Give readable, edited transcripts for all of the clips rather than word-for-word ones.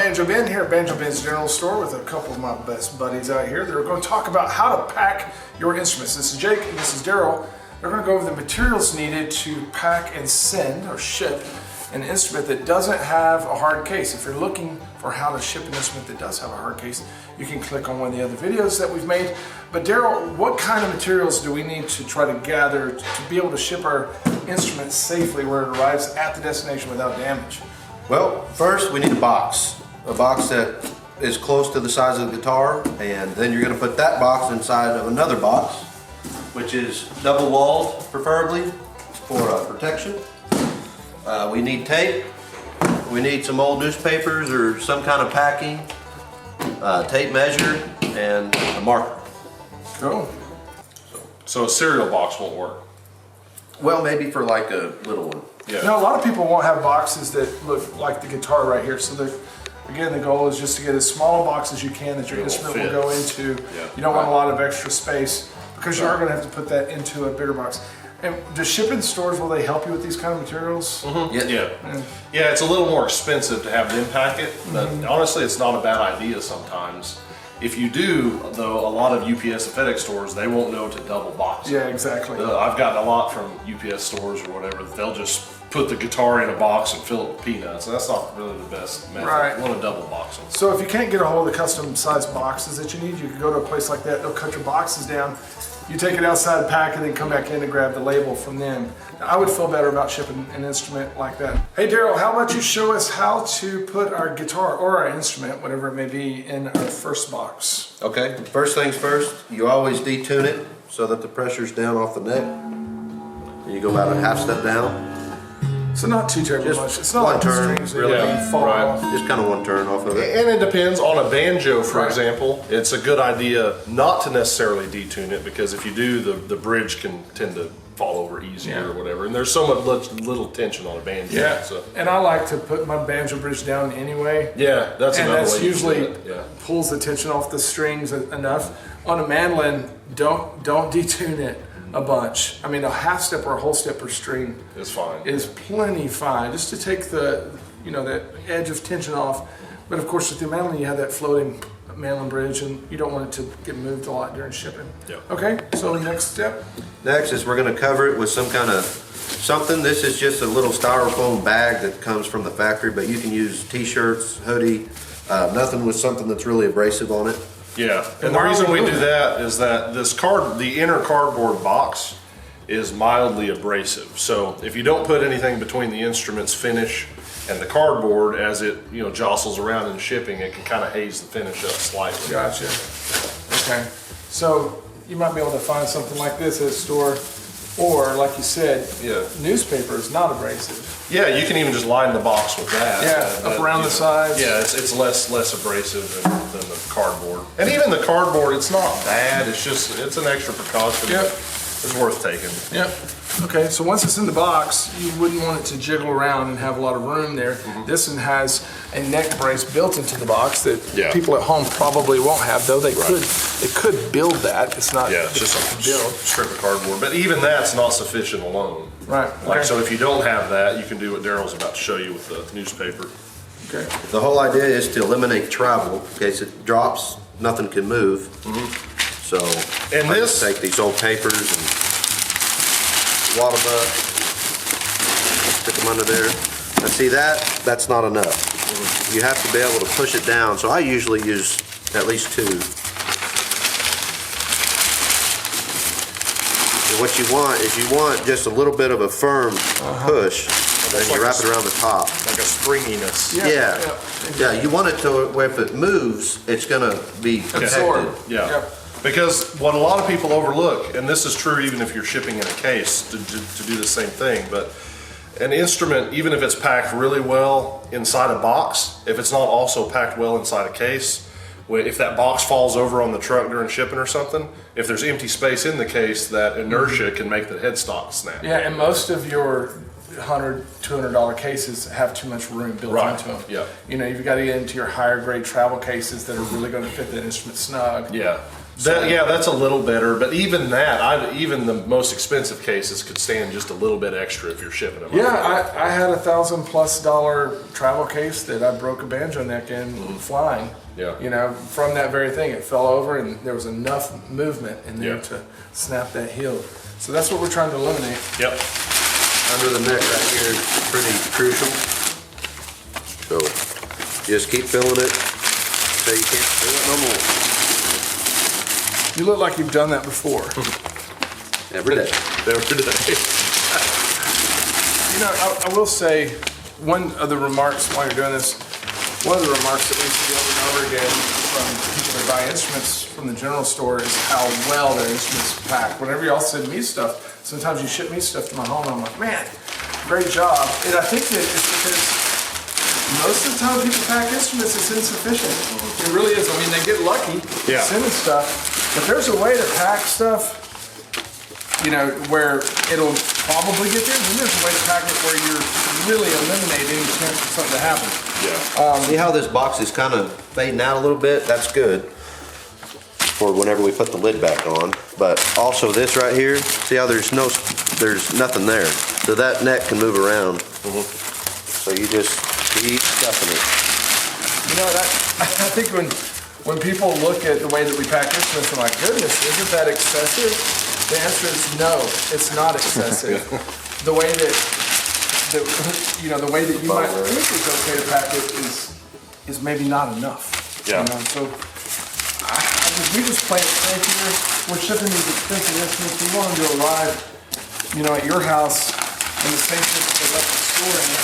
Banjo Ben here at Banjo Ben's General Store with a couple of my best buddies out here that are going to talk about how to pack your instruments. This is Jake and this is Daryl. They're going to go over the materials needed to pack and send or ship an instrument that doesn't have a hard case. If you're looking for how to ship an instrument that does have a hard case, you can click on one of the other videos that we've made. But Daryl, what kind of materials do we need to try to gather to be able to ship our instrument safely where it arrives at the destination without damage? Well, first we need a box that is close to the size of the guitar, and then you're going to put that box inside of another box, which is double walled preferably for protection. We need tape, we need some old newspapers or some kind of packing, tape measure, and a marker. Cool. So a cereal box won't work? Well, maybe for like a little one. Yeah. You know, a lot of people won't have boxes that look like the guitar right here. So again, the goal is just to get as small a box as you can that your instrument will go into. Yeah. You don't want a lot of extra space because you are going to have to put that into a bigger box. And do shipping stores, will they help you with these kind of materials? Mm-hmm. Yeah, it's a little more expensive to have them pack it, but honestly, it's not a bad idea sometimes. If you do, though, a lot of UPS and FedEx stores, they won't know to double box. Yeah, exactly. I've gotten a lot from UPS stores or whatever. They'll just put the guitar in a box and fill it with peanuts. And that's not really the best method. Right. You want to double box them. So if you can't get a hold of the custom sized boxes that you need, you can go to a place like that. They'll cut your boxes down. You take it outside, pack, and then come back in and grab the label from them. Now, I would feel better about shipping an instrument like that. Hey Daryl, how about you show us how to put our guitar or our instrument, whatever it may be, in our first box? Okay, first things first, you always detune it so that the pressure's down off the neck. And you go about a half step down. So not too terribly Just much. It's not one like the turn, strings really. that fall Right. off. Just kind of one turn off of it. And it depends on a banjo, for Right. example. It's a good idea not to necessarily detune it, because if you do, the bridge can tend to fall over easier or whatever. And there's so much little tension on a banjo. Yeah, So. and I like to put my banjo bridge down anyway. Yeah, that's And another that's way to usually do it. Yeah. pulls the tension off the strings enough. On a mandolin, don't detune it a bunch. I mean, a half step or a whole step per string It's fine. is plenty fine, just to take the that edge of tension off. But of course, with the mandolin, you have that floating mandolin bridge, and you don't want it to get moved a lot during shipping. Yeah. Okay, so next step. Next is we're going to cover it with some kind of something. This is just a little styrofoam bag that comes from the factory, but you can use t-shirts, hoodie, nothing with something that's really abrasive on it. Yeah, and the reason we do that is that the inner cardboard box is mildly abrasive. So if you don't put anything between the instrument's finish and the cardboard, as it jostles around in shipping, it can kind of haze the finish up slightly. Gotcha. Okay, so you might be able to find something like this at a store, or like you said, newspaper is not abrasive. Yeah, you can even just line the box with that. Yeah, up around the sides. Yeah, it's less abrasive than the cardboard. And even the cardboard, it's not bad. It's an extra precaution. Yep. It's worth taking. Yep. Okay, so once it's in the box, you wouldn't want it to jiggle around and have a lot of room there. This one has a neck brace built into the box that people at home probably won't have, though they could build that. It's not it's just a build. strip of cardboard. But even that's not sufficient alone. Right. Like, so if you don't have that, you can do what Daryl's about to show you with the newspaper. Okay. The whole idea is to eliminate travel. In case it drops, nothing can move. So And I this- just take these old papers and wad them up, stick them under there. Now see that's not enough. You have to be able to push it down. So I usually use at least two. And what you want is just a little bit of a firm push, and you wrap it around the top. Like a springiness. Yeah, you want it to where if it moves, it's gonna be protected. Yeah. Yep. Because what a lot of people overlook, and this is true even if you're shipping in a case to do the same thing, but an instrument, even if it's packed really well inside a box, if it's not also packed well inside a case, if that box falls over on the truck during shipping or something, if there's empty space in the case, that inertia can make the headstock snap. Yeah, and most of your $100, $200 cases have too much room built into them. Yeah. You've got to get into your higher grade travel cases that are really going to fit that instrument snug. Yeah. Yeah, that's a little better, but even that, even the most expensive cases could stand just a little bit extra if you're shipping them. Yeah, I had $1,000+ travel case that I broke a banjo neck in flying. Yeah. You know, from that very thing, it fell over and there was enough movement in there to snap that heel. So that's what we're trying to eliminate. Yep. Under the neck right here is pretty crucial. So just keep filling it so you can't fill it no more. You look like you've done that before. Every day. Every day. You know, I will say, one of the remarks while you're doing this, one of the remarks that we see over and over again from people that buy instruments from the general store is how well their instruments pack. Whenever y'all send me stuff, sometimes you ship me stuff to my home, and I'm like, man, great job. And I think that it's because most of the time people pack instruments, it's insufficient. It really is. I mean, they get lucky sending stuff, but there's a way to pack stuff, you know, where it'll probably get there, and then there's a way to pack it where you're really eliminating any chance for something to happen. Yeah. See how this box is kind of fading out a little bit? That's good for whenever we put the lid back on. But also this right here, see how there's nothing there. So that neck can move around. So you just keep stuffing it. You know, I think when people look at the way that we pack instruments, they're like, goodness, isn't that excessive? The answer is no, it's not excessive. The way that you know, the way that you might think is okay to pack it is maybe not enough. Yeah. You know, so we just play it safe here. We're shipping these expensive instruments. We want them to arrive, you know, at your house in the same shape that they left the store in.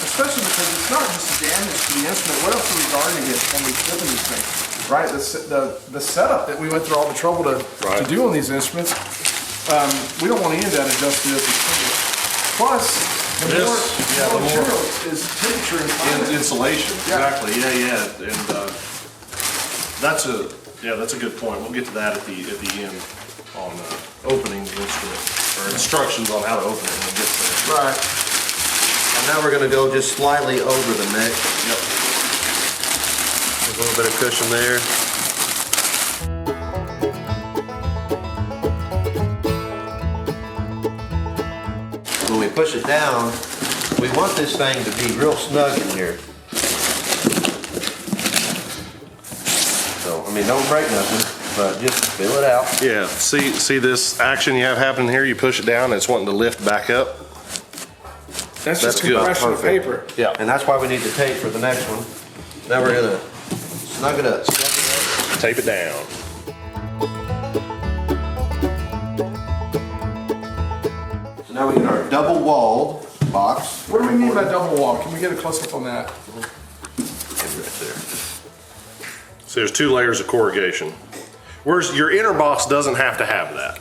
Especially because it's not just damage to the instrument. What else are we guarding against when we shipping these things? Right? The setup that we went through all the trouble to do on these instruments, we don't want any of that adjusted as we can. Plus, the more material is temperature and insulation. Exactly. Yeah. And that's a good point. We'll get to that at the end on opening the instrument or instructions on how to open it when it gets there. Right. And now we're going to go just slightly over the neck. Yep. A little bit of cushion there. When we push it down, we want this thing to be real snug in here. So, I mean, don't break nothing, but just fill it out. Yeah. See this action you have happening here? You push it down and it's wanting to lift back up. That's just good. compression of paper. Yeah. And that's why we need the tape for the next one. Now we're gonna snug it up. Tape it down. So now we get our double walled box. What do we mean by double wall? Can we get a close up on that? Right there. So there's 2 layers of corrugation. Whereas your inner box doesn't have to have that.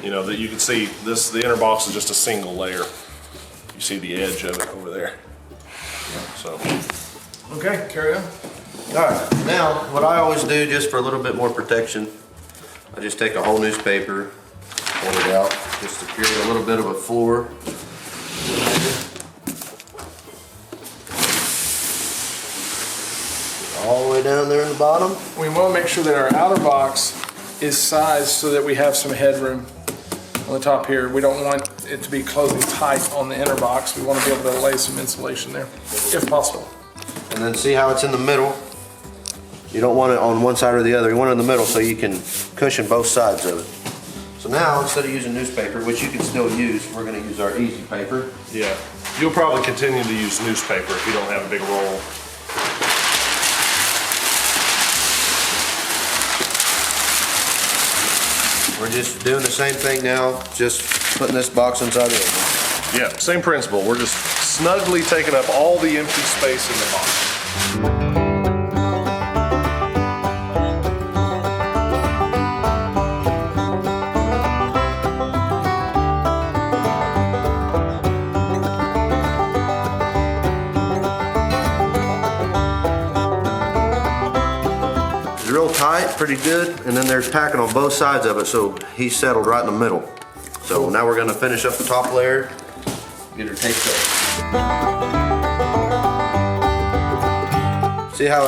You know, that you can see this, the inner box is just a single layer. You see the edge of it over there. So. Okay, carry on. All right, now what I always do just for a little bit more protection, I just take a whole newspaper, pull it out, just to create a little bit of a floor. All the way down there in the bottom. We want to make sure that our outer box is sized so that we have some headroom on the top here. We don't want it to be closing tight on the inner box. We want to be able to lay some insulation there, if possible. And then see how it's in the middle? You don't want it on one side or the other. You want it in the middle so you can cushion both sides of it. So now, instead of using newspaper, which you can still use, we're going to use our easy paper. Yeah. You'll probably continue to use newspaper if you don't have a big roll. We're just doing the same thing now, just putting this box inside the oven. Yeah, same principle. We're just snugly taking up all the empty space in the box. It's real tight, pretty good, and then there's packing on both sides of it, so he's settled right in the middle. So now we're gonna finish up the top layer, get her taped up. See how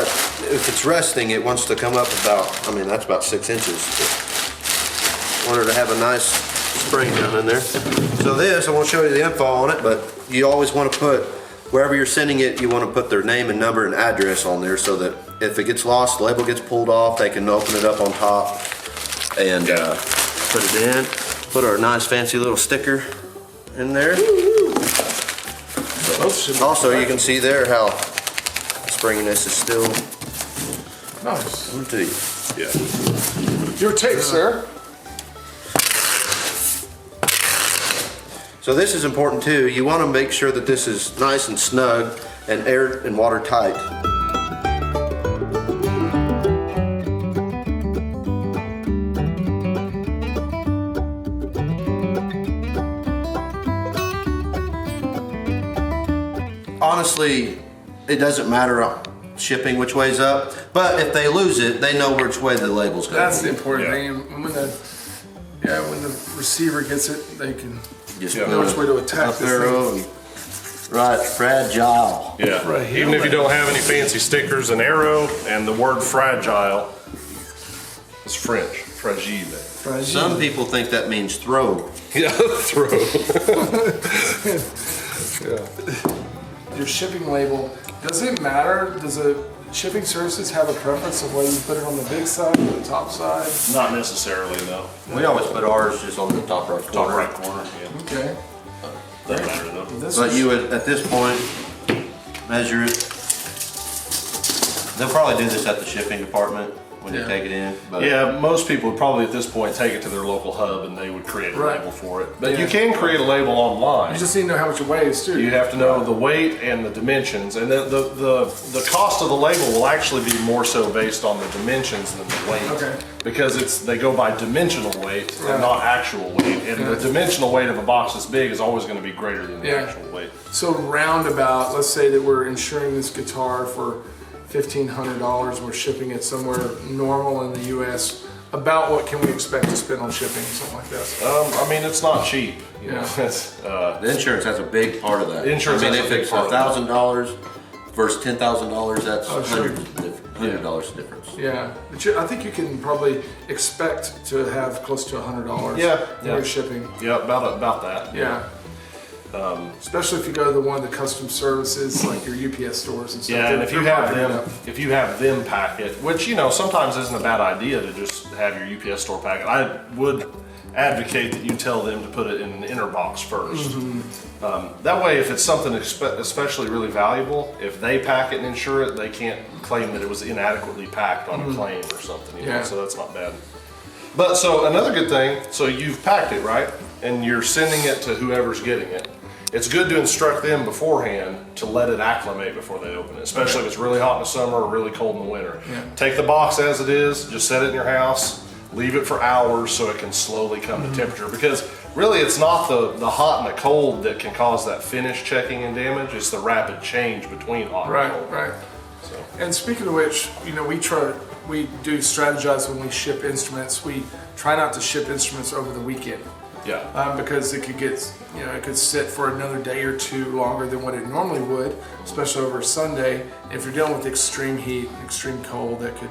if it's resting, it wants to come up about, I mean, that's about 6 inches. Want her to have a nice spring down in there. So this, I won't show you the info on it, but you always want to put, wherever you're sending it, you want to put their name and number and address on there so that if it gets lost, the label gets pulled off, they can open it up on top and put it in. Put our nice fancy little sticker in there. So, also, you can see there how the springiness is still. Nice. Let me tell you. Yeah. Your take, sir. So this is important too. You want to make sure that this is nice and snug and air and watertight. Honestly, it doesn't matter shipping which way's up, but if they lose it, they know which way the label's going. That's the important thing. And when the receiver gets it, they can Just know which way to attack up this arrow thing. and right, fragile. Yeah. Right here. Even if you don't have any fancy stickers, an arrow and the word fragile is French. Fragile. Some people think that means throw. Yeah, throw. Your shipping label, does it matter? Does a shipping services have a preference of whether you put it on the big side or the top side? Not necessarily, no. We always put ours just on the top right corner. Top right corner, yeah. Okay. Doesn't matter though. But you would, at this point, measure it. They'll probably do this at the shipping department when you Yeah. take it in. But Yeah, most people would probably at this point take it to their local hub and they would create a Right. label for it. But Yeah. you can create a label online. You just need to know how much it weighs too. You have to know the weight and the dimensions, and then the cost of the label will actually be more so based on the dimensions than the weight. Okay. Because they go by dimensional weight Right. and not actual weight, and Yeah. the dimensional weight of a box this big is always going to be greater than the Yeah. actual weight. So roundabout, let's say that we're insuring this guitar for $1,500. We're shipping it somewhere normal in the U.S. About what can we expect to spend on shipping, something like that? I mean, it's not cheap. You know, Yeah. it's, the insurance has a big part of that. Insurance I mean, has a if big it's part of that. $1,000 versus $10,000, that's Oh, sure. $100 difference. Yeah, but I think you can probably expect to have close to $100. Yeah, for yeah. your shipping. yeah, about that. Yeah. Especially if you go to one of the custom services like your UPS stores and stuff. Yeah, and if you they're have marking it them, up. if you have them pack it, which sometimes isn't a bad idea to just have your UPS store pack it. I would advocate that you tell them to put it in an inner box first. That way, if it's something especially really valuable, if they pack it and insure it, they can't claim that it was inadequately packed on a claim or something. Yeah. So that's not bad. But so another good thing, so you've packed it, right? And you're sending it to whoever's getting it. It's good to instruct them beforehand to let it acclimate before they open it, especially if it's really hot in the summer or really cold in the winter. Yeah. Take the box as it is, just set it in your house, leave it for hours so it can slowly come to temperature, because really it's not the hot and the cold that can cause that finish checking and damage, it's the rapid change between hot and cold. Right. So, And speaking of which, we do strategize when we ship instruments. We try not to ship instruments over the weekend. yeah. Because it could get, it could sit for another day or two longer than what it normally would, especially over a Sunday. If you're dealing with extreme heat, extreme cold, that could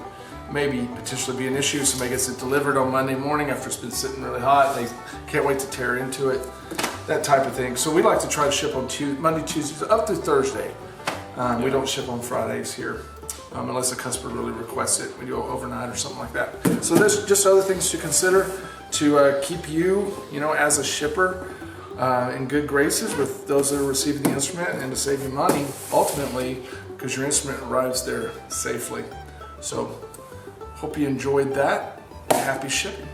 maybe potentially be an issue. Somebody gets it delivered on Monday morning after it's been sitting really hot. They can't wait to tear into it, that type of thing. So we like to try to ship on Monday, Tuesdays, up to Thursday. We don't ship on Fridays here. Unless a customer really requests it, we do overnight or something like that. So there's just other things to consider to keep you, as a shipper in good graces with those that are receiving the instrument, and to save you money, ultimately, because your instrument arrives there safely. So hope you enjoyed that. Happy shipping.